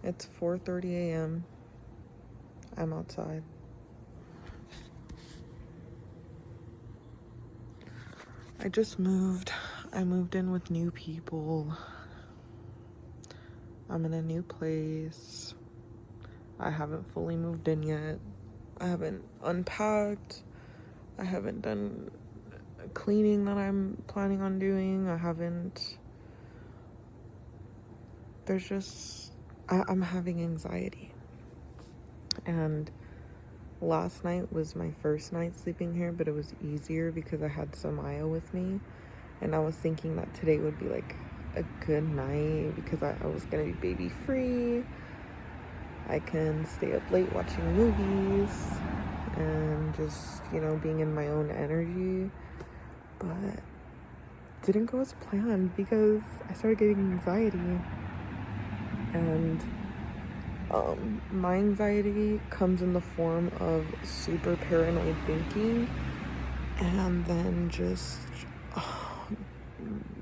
It's 4:30 a.m. I'm outside. I just moved. I moved in with new people. I'm in a new place. I haven't fully moved in yet. I haven't unpacked. I haven't done cleaning that I'm planning on doing. There's just, I'm having anxiety. And last night was my first night sleeping here, but it was easier because I had Samaya with me. And I was thinking that today would be like a good night because I was gonna be baby free. I can stay up late watching movies and just, being in my own energy. But didn't go as planned because I started getting anxiety. And my anxiety comes in the form of super paranoid thinking and then just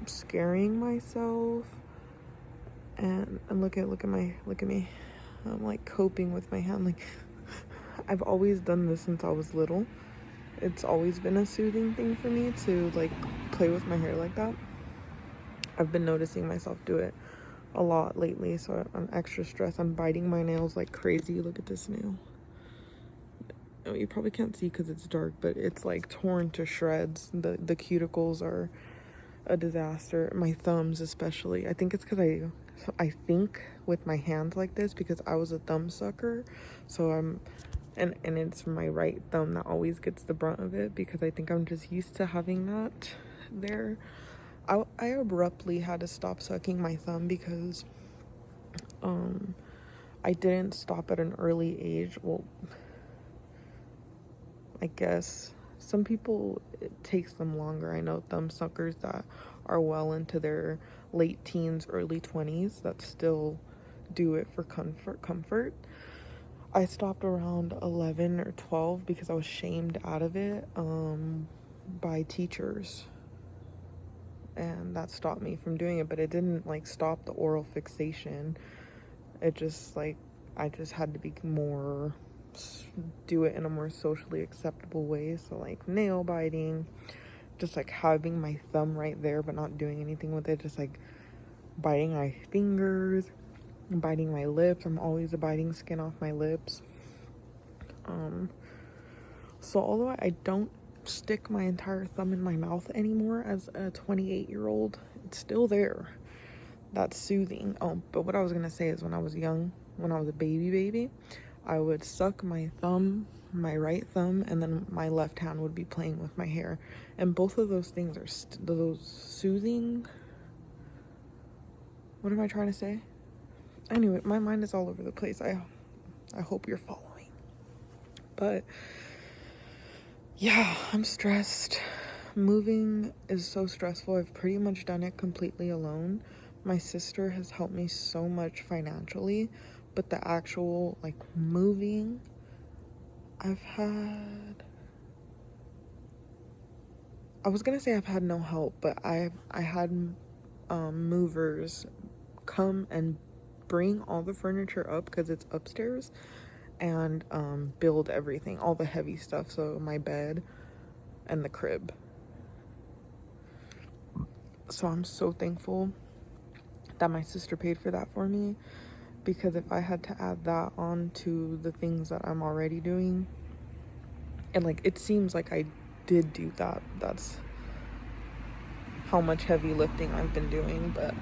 scaring myself. And look at me. I'm like coping with my hand. Like, I've always done this since I was little. It's always been a soothing thing for me to like play with my hair like that. I've been noticing myself do it a lot lately, so I'm extra stressed. I'm biting my nails like crazy. Look at this nail. Oh, you probably can't see because it's dark, but it's like torn to shreds. The cuticles are a disaster. My thumbs especially. I think it's because I think with my hands like this because I was a thumb sucker, so and it's my right thumb that always gets the brunt of it because I think I'm just used to having that there. I abruptly had to stop sucking my thumb because I didn't stop at an early age. Well, I guess some people, it takes them longer. I know thumb suckers that are well into their late teens, early 20s that still do it for comfort. I stopped around 11 or 12 because I was shamed out of it by teachers, and that stopped me from doing it. But it didn't like stop the oral fixation. It just like I just had to be more, do it in a more socially acceptable way. So like nail biting, just like having my thumb right there but not doing anything with it, just like biting my fingers, biting my lips. I'm always biting skin off my lips. So although I don't stick my entire thumb in my mouth anymore as a 28-year-old, it's still there. That's soothing. Oh, but what I was gonna say is when I was young, when I was a baby, I would suck my thumb, my right thumb, and then my left hand would be playing with my hair. And both of those things are those soothing. What am I trying to say? Anyway, my mind is all over the place. I hope you're following. But yeah, I'm stressed. Moving is so stressful. I've pretty much done it completely alone. My sister has helped me so much financially, but the actual like moving, I was gonna say I've had no help, but I had movers come and bring all the furniture up because it's upstairs and build everything, all the heavy stuff, so my bed and the crib. So I'm so thankful that my sister paid for that for me, because if I had to add that on to the things that I'm already doing, and like it seems like I did do that, that's how much heavy lifting I've been doing, but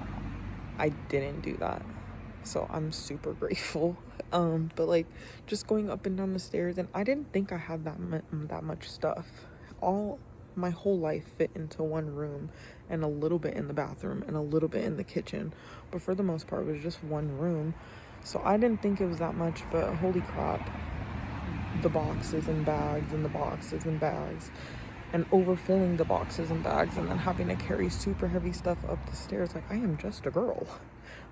I didn't do that. So I'm super grateful. But like just going up and down the stairs, and I didn't think I had that much stuff. All my whole life fit into one room, and a little bit in the bathroom and a little bit in the kitchen, but for the most part it was just one room. So I didn't think it was that much, but holy crap, the boxes and bags and the boxes and bags, and overfilling the boxes and bags, and then having to carry super heavy stuff up the stairs. Like, I am just a girl.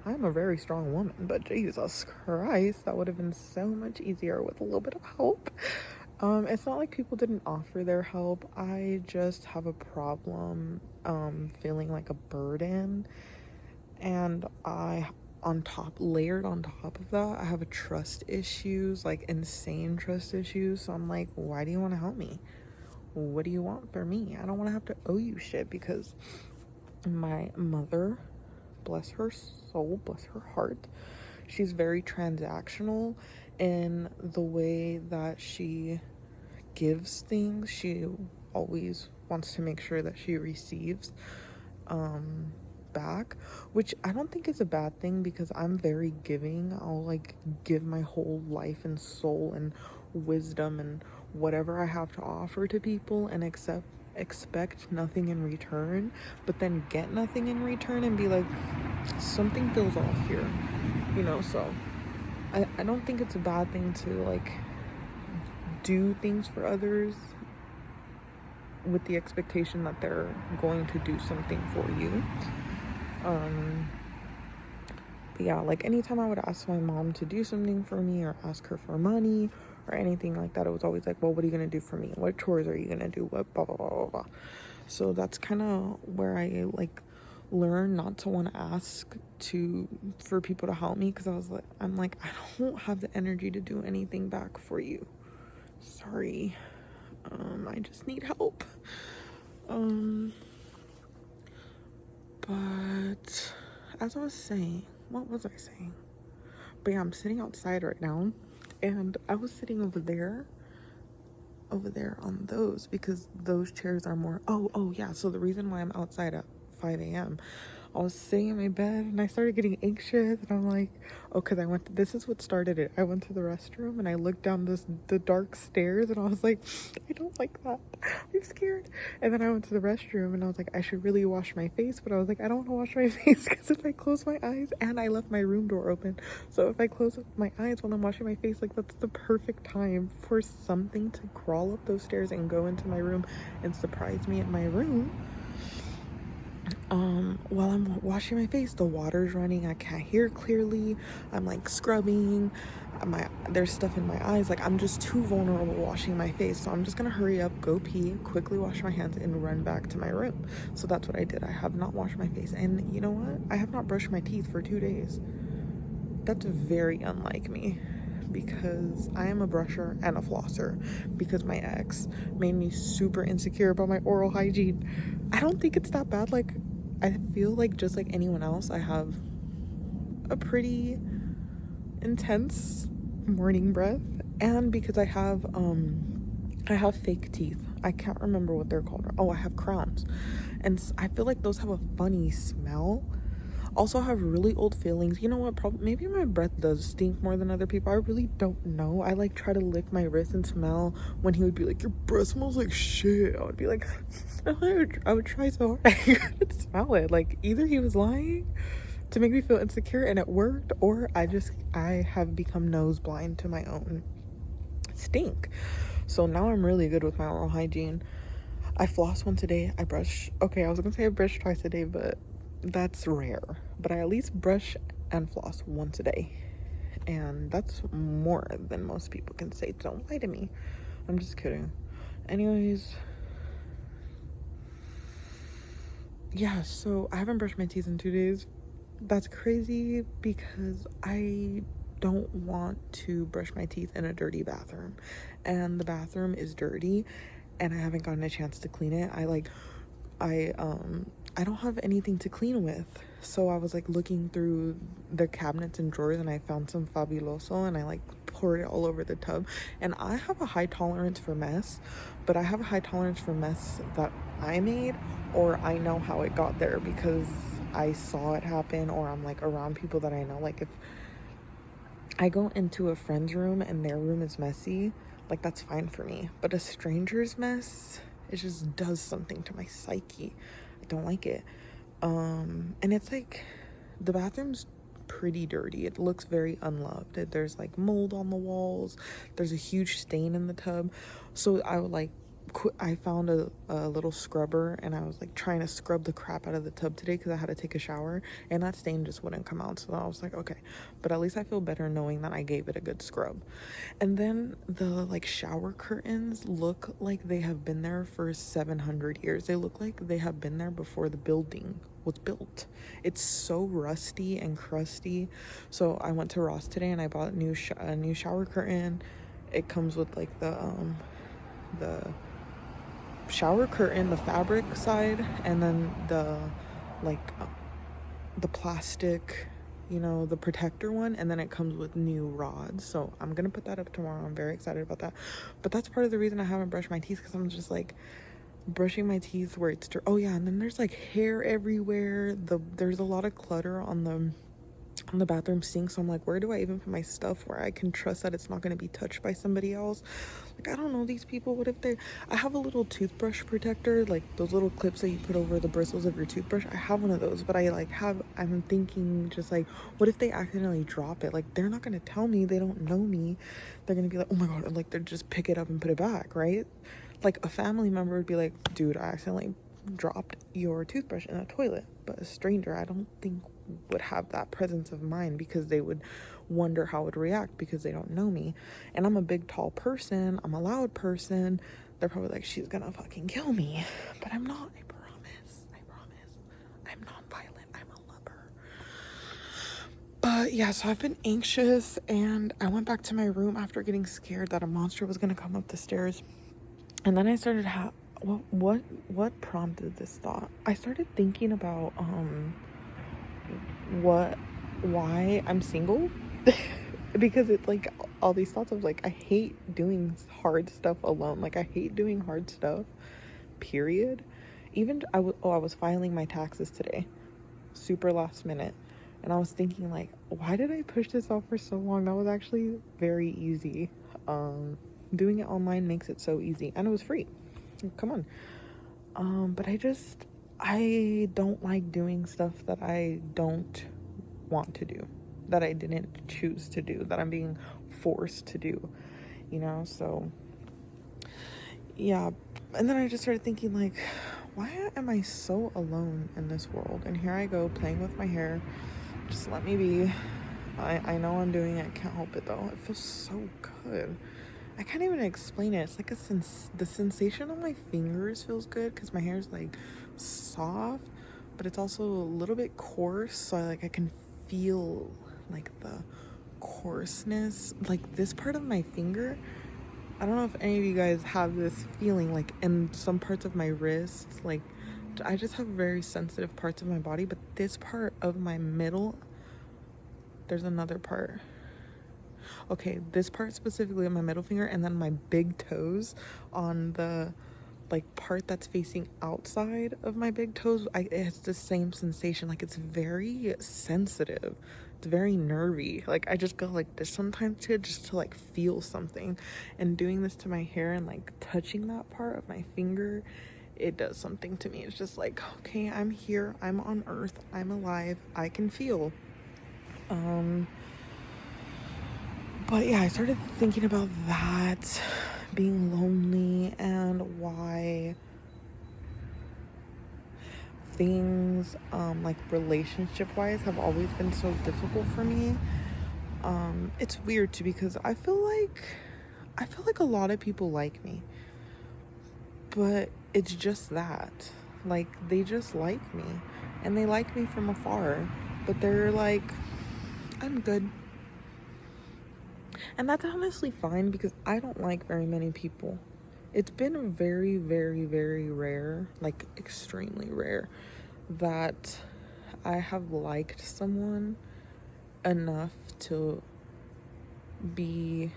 I'm a very strong woman, but Jesus Christ, that would have been so much easier with a little bit of help. It's not like people didn't offer their help. I just have a problem feeling like a burden, and I layered on top of that, I have trust issues, like insane trust issues. So I'm like, why do you want to help me? What do you want for me? I don't want to have to owe you shit, because my mother, bless her soul, bless her heart, she's very transactional in the way that she gives things. She always wants to make sure that she receives back, which I don't think is a bad thing, because I'm very giving. I'll like give my whole life and soul and wisdom and whatever I have to offer to people, and expect nothing in return, but then get nothing in return and be like, something feels off here, you know. So I don't think it's a bad thing to like do things for others with the expectation that they're going to do something for you. But yeah, like anytime I would ask my mom to do something for me, or ask her for money or anything like that, it was always like, well, what are you gonna do for me? What chores are you gonna do? What blah blah blah blah blah. So that's kind of where I like learn not to want to ask for people to help me, because I'm like, I don't have the energy to do anything back for you. Sorry. I just need help. But as I was saying, what was I saying? But yeah, I'm sitting outside right now, and I was sitting over there on those, because those chairs are more, oh yeah, so the reason why I'm outside at 5 a.m., I was sitting in my bed and I started getting anxious, and I'm like, oh, because this is what started it. I went to the restroom and I looked down the dark stairs, and I was like, I don't like that. I'm scared. And then I went to the restroom and I was like, I should really wash my face, but I was like, I don't want to wash my face, because if I close my eyes, and I left my room door open, so if I close my eyes while I'm washing my face, like that's the perfect time for something to crawl up those stairs and go into my room and surprise me in my room. While I'm washing my face, the water's running, I can't hear clearly, I'm like scrubbing, there's stuff in my eyes, like I'm just too vulnerable washing my face. So I'm just gonna hurry up, go pee, quickly wash my hands, and run back to my room. So that's what I did. I have not washed my face, and you know what, I have not brushed my teeth for 2 days. That's very unlike me, because I am a brusher and a flosser, because my ex made me super insecure about my oral hygiene. I don't think it's that bad. Like, I feel like just like anyone else, I have a pretty intense morning breath, and because I have fake teeth. I can't remember what they're called. Oh, I have crowns, and I feel like those have a funny smell. Also, I have really old feelings. You know what? Probably maybe my breath does stink more than other people. I really don't know. I like try to lick my wrist and smell. When he would be like, your breath smells like shit, I would be like, I would try so hard I could smell it. Like, either he was lying to make me feel insecure and it worked, or I have become nose blind to my own stink. So now I'm really good with my oral hygiene. I floss once a day. I brush. Okay, I was gonna say I brush twice a day, but that's rare. But I at least brush and floss once a day, and that's more than most people can say. Don't lie to me. I'm just kidding. Anyways, yeah, so I haven't brushed my teeth in 2 days. That's crazy, because I don't want to brush my teeth in a dirty bathroom, and the bathroom is dirty, and I haven't gotten a chance to clean it. I don't have anything to clean with, so I was like looking through the cabinets and drawers, and I found some Fabuloso, and I like poured it all over the tub. And I have a high tolerance for mess, but I have a high tolerance for mess that I made, or I know how it got there because I saw it happen, or I'm like around people that I know. Like, if I go into a friend's room and their room is messy, like that's fine for me, but a stranger's mess, it just does something to my psyche. I don't like it. And it's like, the bathroom's pretty dirty. It looks very unloved. There's like mold on the walls. There's a huge stain in the tub. So I found a little scrubber, and I was like trying to scrub the crap out of the tub today because I had to take a shower, and that stain just wouldn't come out. So I was like, okay, but at least I feel better knowing that I gave it a good scrub. And then the like shower curtains look like they have been there for 700 years. They look like they have been there before the building was built. It's so rusty and crusty. So I went to Ross today and I bought a new shower curtain. It comes with like the shower curtain, the fabric side, and then the like the plastic, you know, the protector one, and then it comes with new rods. So I'm gonna put that up tomorrow. I'm very excited about that. But that's part of the reason I haven't brushed my teeth, because I'm just like brushing my teeth where it's oh yeah, and then there's like hair everywhere. There's a lot of clutter on the bathroom sink, so I'm like, where do I even put my stuff where I can trust that it's not going to be touched by somebody else? Like, I don't know these people. What if I have a little toothbrush protector, like those little clips that you put over the bristles of your toothbrush. I have one of those, but I'm thinking just like, what if they accidentally drop it? Like, they're not going to tell me. They don't know me. They're going to be like, oh my god, like they're just pick it up and put it back, right? Like a family member would be like, dude, I accidentally dropped your toothbrush in a toilet. But a stranger, I don't think would have that presence of mind, because they would wonder how I would react, because they don't know me. And I'm a big tall person, I'm a loud person. They're probably like, she's gonna fucking kill me. But I'm not. I promise. I'm non-violent. I'm a lover. But yeah, so I've been anxious, and I went back to my room after getting scared that a monster was gonna come up the stairs. And then I started what prompted this thought? I started thinking about why I'm single. Because it's like all these thoughts of like, I hate doing hard stuff alone. Like, I hate doing hard stuff, period. Even I was filing my taxes today, super last minute, and I was thinking like, why did I push this off for so long? That was actually very easy. Doing it online makes it so easy, and it was free. Come on. But I don't like doing stuff that I don't want to do, that I didn't choose to do, that I'm being forced to do, you know? So yeah. And then I just started thinking like, why am I so alone in this world? And here I go playing with my hair. Just let me be. I know I'm doing it. Can't help it though. It feels so good. I can't even explain it. It's like the sensation on my fingers feels good, because my hair is like soft, but it's also a little bit coarse, so I can feel like the coarseness. Like this part of my finger, I don't know if any of you guys have this feeling, like in some parts of my wrists, like I just have very sensitive parts of my body, but this part of my middle, there's another part. Okay, this part specifically on my middle finger, and then my big toes on the like part that's facing outside of my big toes, it's the same sensation. Like, it's very sensitive, it's very nervy. Like, I just go like this sometimes too, just to like feel something. And doing this to my hair and like touching that part of my finger, it does something to me. It's just like, okay, I'm here, I'm on earth, I'm alive, I can feel. But yeah, I started thinking about that, being lonely, and why things like relationship wise have always been so difficult for me. It's weird too, because I feel like a lot of people like me, but it's just that, like, they just like me, and they like me from afar, but they're like, I'm good. And that's honestly fine, because I don't like very many people. It's been very, very, very rare, like extremely rare, that I have liked someone enough to be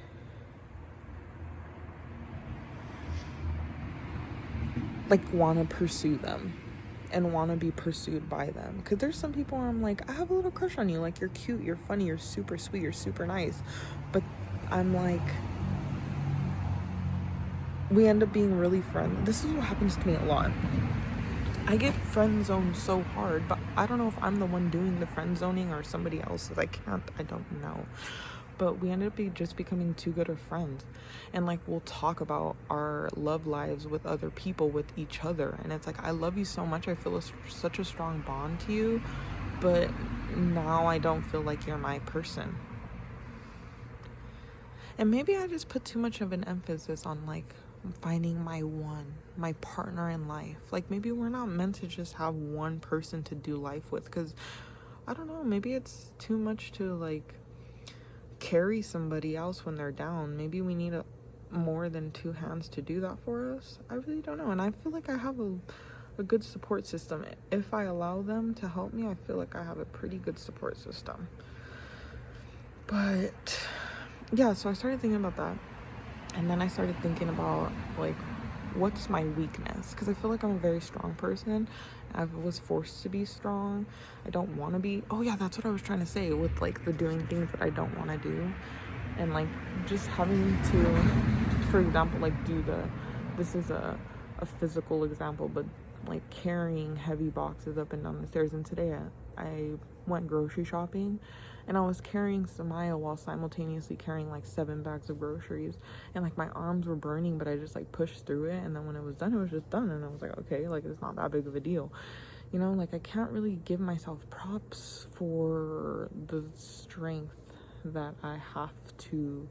like want to pursue them and want to be pursued by them. Because there's some people where I'm like, I have a little crush on you, like, you're cute, you're funny, you're super sweet, you're super nice, but I'm like, we end up being really friends. This is what happens to me a lot. I get friend zoned so hard, but I don't know if I'm the one doing the friend zoning or somebody else. I don't know. But we ended up just becoming too good of friends. And like, we'll talk about our love lives with other people, with each other. And it's like, I love you so much. I feel such a strong bond to you. But now I don't feel like you're my person. And maybe I just put too much of an emphasis on like finding my partner in life. Like, maybe we're not meant to just have one person to do life with, because I don't know, maybe it's too much to like carry somebody else when they're down. Maybe we need more than two hands to do that for us. I really don't know. And I feel like I have a good support system. If I allow them to help me, I feel like I have a pretty good support system. But yeah, so I started thinking about that. And then I started thinking about, like, what's my weakness? Because I feel like I'm a very strong person. I was forced to be strong. I don't want to be. Oh yeah, that's what I was trying to say with like the doing things that I don't want to do, and like just having to, for example, like this is a physical example, but like carrying heavy boxes up and down the stairs. And today I went grocery shopping, and I was carrying Samaya while simultaneously carrying like 7 bags of groceries, and like my arms were burning, but I just like pushed through it, and then when it was done, it was just done, and I was like, okay, like it's not that big of a deal, you know. Like, I can't really give myself props for the strength that I have to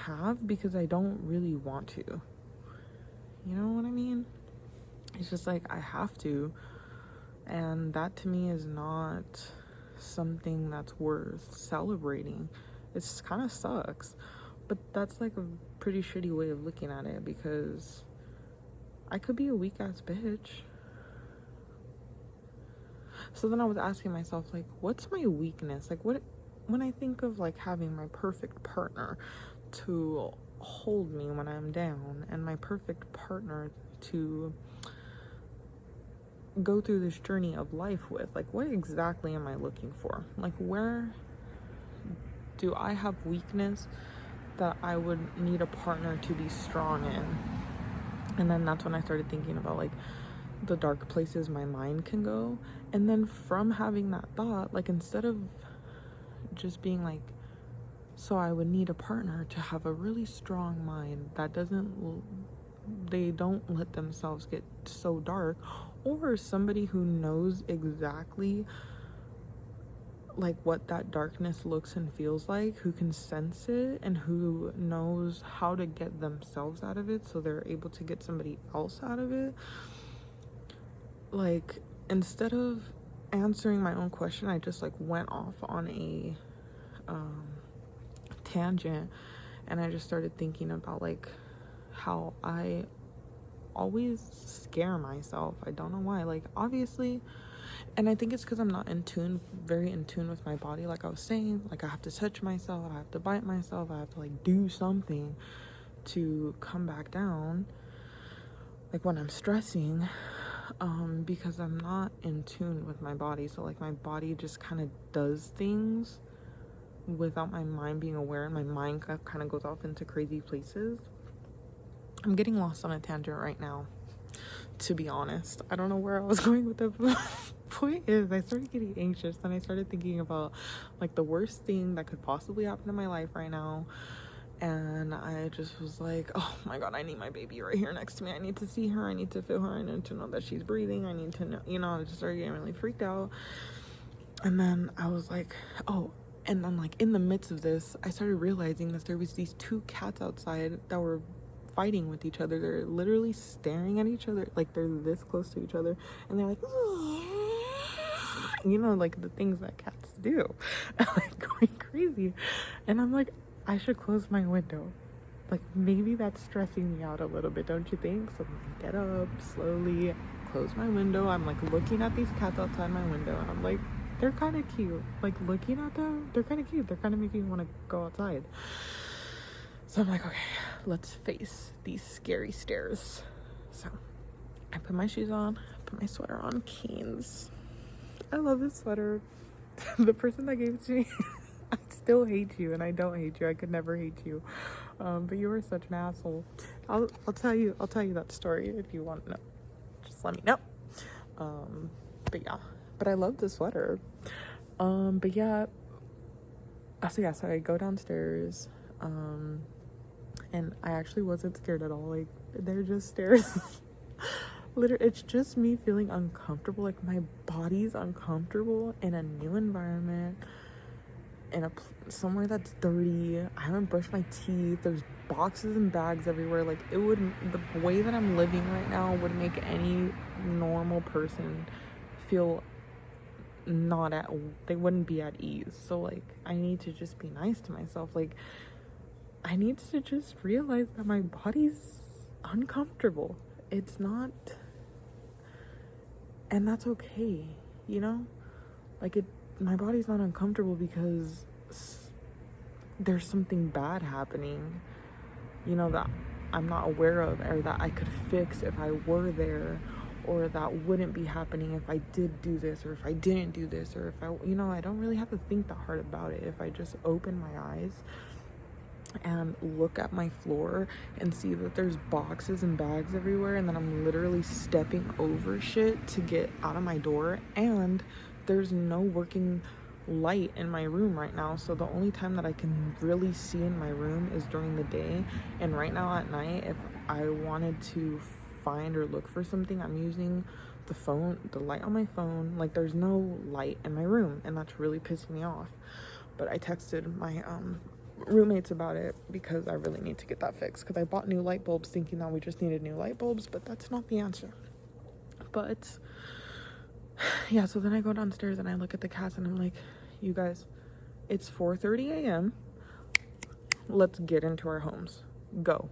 have, because I don't really want to, you know what I mean? It's just like I have to, and that to me is not something that's worth celebrating. It's kind of sucks, but that's like a pretty shitty way of looking at it, because I could be a weak ass bitch. So then I was asking myself, like, what's my weakness? Like, what, when I think of like having my perfect partner to hold me when I'm down, and my perfect partner to go through this journey of life with, like, what exactly am I looking for? Like, where do I have weakness that I would need a partner to be strong in? And then that's when I started thinking about like the dark places my mind can go. And then from having that thought, like, instead of just being like, so I would need a partner to have a really strong mind that they don't let themselves get so dark, or somebody who knows exactly like what that darkness looks and feels like, who can sense it and who knows how to get themselves out of it so they're able to get somebody else out of it. Like, instead of answering my own question, I just like went off on a tangent, and I just started thinking about like how I always scare myself. I don't know why. Like, obviously, and I think it's because I'm not very in tune with my body. Like I was saying, like, I have to touch myself, I have to bite myself, I have to like do something to come back down, like when I'm stressing, because I'm not in tune with my body. So like my body just kind of does things without my mind being aware, and my mind kind of goes off into crazy places. I'm getting lost on a tangent right now, to be honest. I don't know where I was going with it, but point is, I started getting anxious, and I started thinking about like the worst thing that could possibly happen in my life right now. And I just was like, oh my god, I need my baby right here next to me. I need to see her, I need to feel her, I need to know that she's breathing, I need to know, you know. I just started getting really freaked out. And then I was like, oh, and then like in the midst of this, I started realizing that there was these 2 cats outside that were fighting with each other. They're literally staring at each other, like they're this close to each other, and they're like, you know, like the things that cats do, like going crazy. And I'm like, I should close my window. Like, maybe that's stressing me out a little bit, don't you think? So I get up slowly, close my window. I'm like looking at these cats outside my window, and I'm like, they're kind of cute. Like, looking at them, they're kind of cute. They're kind of making me want to go outside. So I'm like, okay, let's face these scary stairs. So I put my shoes on, put my sweater on. Canes. I love this sweater. The person that gave it to me, I still hate you, and I don't hate you. I could never hate you. But you were such an asshole. I'll tell you that story if you want to know. Just let me know. But yeah. But I love the sweater. But yeah. So I go downstairs. And I actually wasn't scared at all. Like, they're just stairs. Literally, it's just me feeling uncomfortable. Like, my body's uncomfortable in a new environment. in somewhere that's dirty. I haven't brushed my teeth. There's boxes and bags everywhere. Like, it would, the way that I'm living right now would make any normal person feel not at, they wouldn't be at ease. So like, I need to just be nice to myself. Like, I need to just realize that my body's uncomfortable. It's not, and that's okay, you know? Like, my body's not uncomfortable because there's something bad happening, you know, that I'm not aware of, or that I could fix if I were there, or that wouldn't be happening if I did do this, or if I didn't do this, or if I, you know, I don't really have to think that hard about it. If I just open my eyes and look at my floor and see that there's boxes and bags everywhere, and then I'm literally stepping over shit to get out of my door, and there's no working light in my room right now. So the only time that I can really see in my room is during the day, and right now at night, if I wanted to find or look for something, I'm using the light on my phone. Like, there's no light in my room, and that's really pissing me off. But I texted my roommates about it because I really need to get that fixed, because I bought new light bulbs thinking that we just needed new light bulbs, but that's not the answer. But yeah, so then I go downstairs and I look at the cats and I'm like, you guys, it's 4:30 a.m. Let's get into our homes. Go.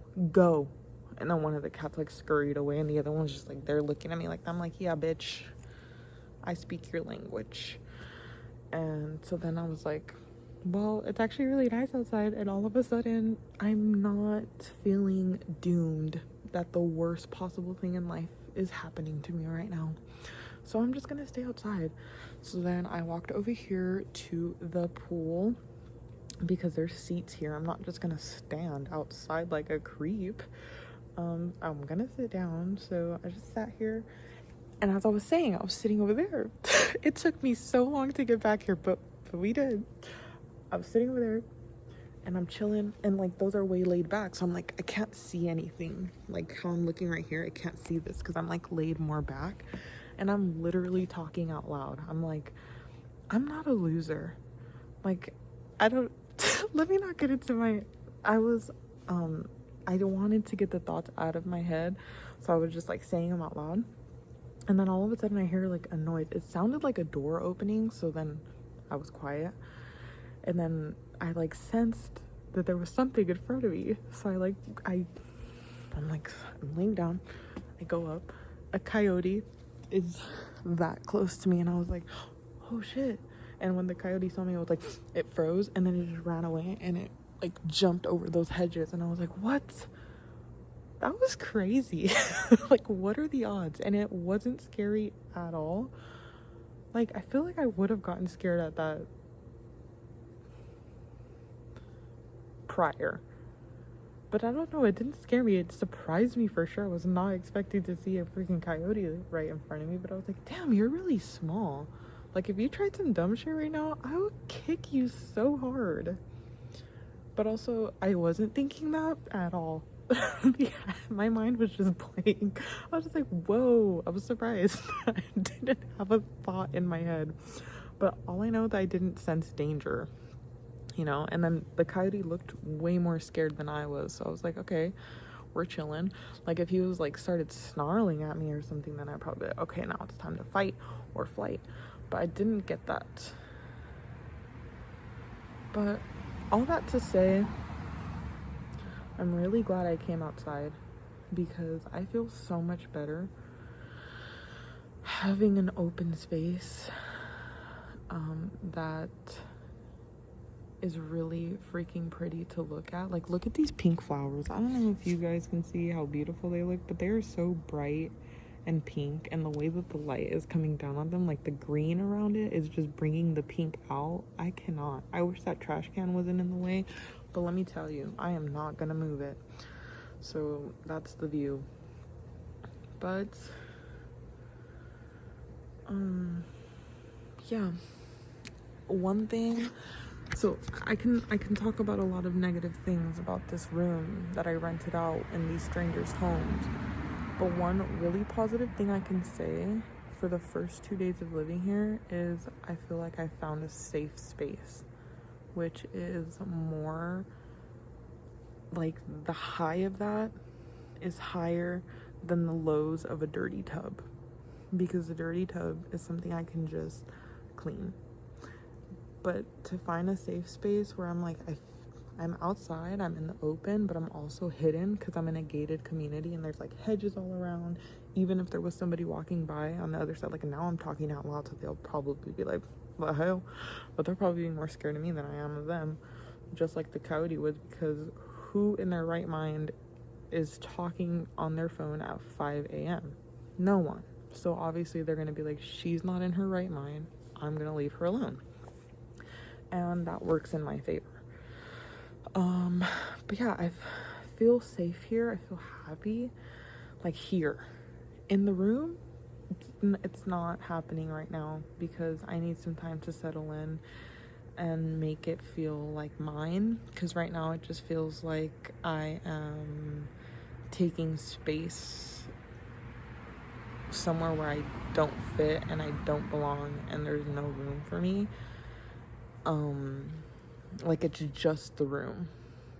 And then one of the cats like scurried away, and the other one's just like, they're looking at me like, I'm like, yeah, bitch, I speak your language. And so then I was like, well, it's actually really nice outside, and all of a sudden I'm not feeling doomed that the worst possible thing in life is happening to me right now. So I'm just gonna stay outside. So then I walked over here to the pool because there's seats here. I'm not just gonna stand outside like a creep. I'm gonna sit down. So I just sat here, and as I was saying, I was sitting over there. It took me so long to get back here, but we did. I was sitting over there and I'm chilling, and like, those are way laid back, so I'm like, I can't see anything. Like, how I'm looking right here, I can't see this because I'm like laid more back, and I'm literally talking out loud. I'm like, I'm not a loser. Like, I don't let me not get into I wanted to get the thoughts out of my head, so I was just like saying them out loud, and then all of a sudden I hear like a noise. It sounded like a door opening, so then I was quiet, and then I like sensed that there was something in front of me. So I'm laying down, I go up, a coyote is that close to me, and I was like, oh shit. And when the coyote saw me, it was like, it froze, and then it just ran away, and it like jumped over those hedges, and I was like, what? That was crazy. Like, what are the odds? And it wasn't scary at all. Like, I feel like I would have gotten scared at that prior, but I don't know, it didn't scare me. It surprised me for sure. I was not expecting to see a freaking coyote right in front of me, but I was like, damn, you're really small. Like, if you tried some dumb shit right now, I would kick you so hard. But also, I wasn't thinking that at all. Yeah, my mind was just blank. I was just like, whoa, I was surprised. I didn't have a thought in my head, but all I know that I didn't sense danger, you know. And then the coyote looked way more scared than I was, so I was like, okay, we're chilling. Like, if he was like started snarling at me or something, then I'd probably be like, okay, now it's time to fight or flight. But I didn't get that. But all that to say, I'm really glad I came outside, because I feel so much better having an open space that is really freaking pretty to look at. Like, look at these pink flowers. I don't know if you guys can see how beautiful they look, but they are so bright and pink, and the way that the light is coming down on them, like the green around it is just bringing the pink out. I cannot. I wish that trash can wasn't in the way, but let me tell you, I am not gonna move it. So that's the view. But yeah, one thing, so I can talk about a lot of negative things about this room that I rented out in these strangers' homes, but one really positive thing I can say for the first 2 days of living here is I feel like I found a safe space. which is more like the high of that is higher than the lows of a dirty tub, because the dirty tub is something I can just clean. But to find a safe space where I'm like, I'm outside, I'm in the open, but I'm also hidden because I'm in a gated community and there's like hedges all around. Even if there was somebody walking by on the other side, like now I'm talking out loud, so they'll probably be like, what the hell? But they're probably being more scared of me than I am of them, just like the coyote was, because who in their right mind is talking on their phone at 5 a.m.? No one. So obviously they're going to be like, she's not in her right mind, I'm going to leave her alone. And that works in my favor. But yeah, I feel safe here. I feel happy, like here in the room. It's not happening right now because I need some time to settle in and make it feel like mine, because right now it just feels like I am taking space somewhere where I don't fit and I don't belong and there's no room for me. Like it's just the room,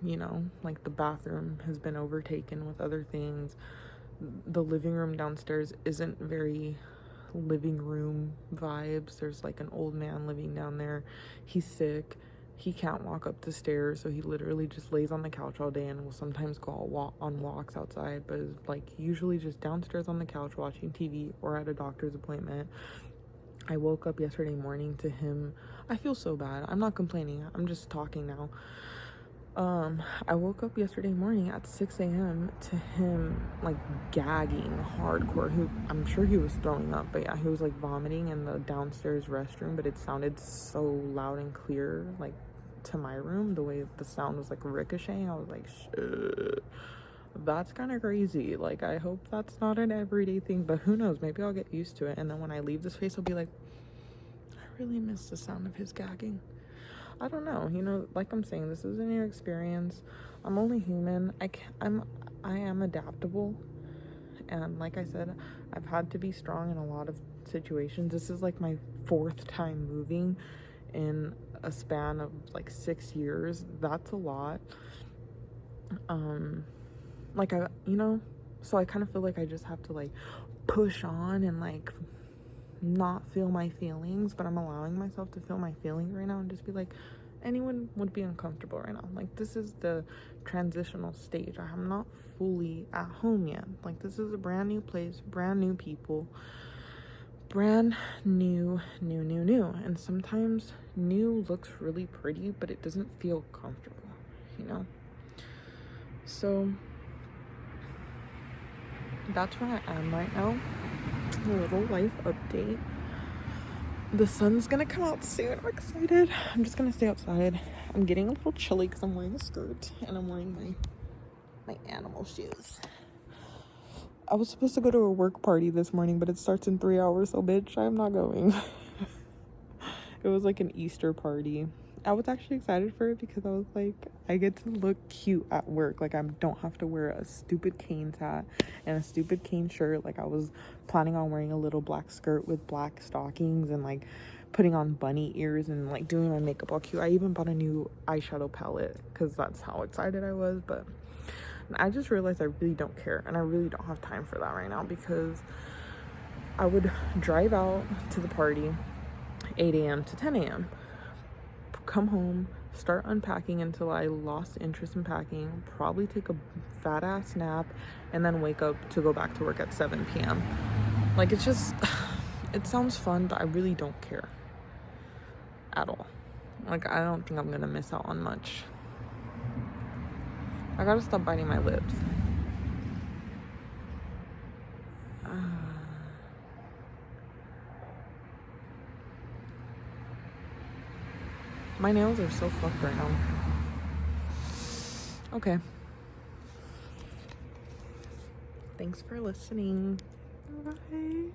you know, like the bathroom has been overtaken with other things. The living room downstairs isn't very living room vibes. There's like an old man living down there. He's sick. He can't walk up the stairs, so he literally just lays on the couch all day and will sometimes go on walks outside, but is like usually just downstairs on the couch watching TV or at a doctor's appointment. I woke up yesterday morning to him. I feel so bad. I'm not complaining. I'm just talking now. I woke up yesterday morning at 6 a.m. to him like gagging hardcore. I'm sure he was throwing up, but yeah, he was like vomiting in the downstairs restroom, but it sounded so loud and clear, like to my room, the way the sound was like ricocheting. I was like, shit, that's kind of crazy. Like, I hope that's not an everyday thing, but who knows, maybe I'll get used to it, and then when I leave this place I'll be like, I really miss the sound of his gagging. I don't know, you know, like I'm saying, this is a new experience. I'm only human. I am adaptable, and like I said, I've had to be strong in a lot of situations. This is like my 4th time moving in a span of like 6 years. That's a lot. Like, so I kind of feel like I just have to like push on and like not feel my feelings, but I'm allowing myself to feel my feelings right now and just be like, anyone would be uncomfortable right now. Like, this is the transitional stage. I'm not fully at home yet. Like, this is a brand new place, brand new people, brand new. And sometimes new looks really pretty, but it doesn't feel comfortable, you know? So that's where I am right now. A little life update. The sun's gonna come out soon. I'm excited. I'm just gonna stay outside. I'm getting a little chilly because I'm wearing a skirt and I'm wearing my animal shoes. I was supposed to go to a work party this morning, but it starts in 3 hours, so bitch, I'm not going. It was like an Easter party. I was actually excited for it because I was like, I get to look cute at work. Like, I don't have to wear a stupid Cane's hat and a stupid Cane shirt. Like, I was planning on wearing a little black skirt with black stockings and like putting on bunny ears and like doing my makeup all cute. I even bought a new eyeshadow palette because that's how excited I was. But I just realized I really don't care, and I really don't have time for that right now, because I would drive out to the party 8 a.m. to 10 a.m. come home, start unpacking until I lost interest in packing, probably take a fat ass nap, and then wake up to go back to work at 7 p.m. Like, it's just, it sounds fun, but I really don't care at all. Like, I don't think I'm gonna miss out on much. I gotta stop biting my lips. My nails are so fucked right now. Okay. Thanks for listening. Bye.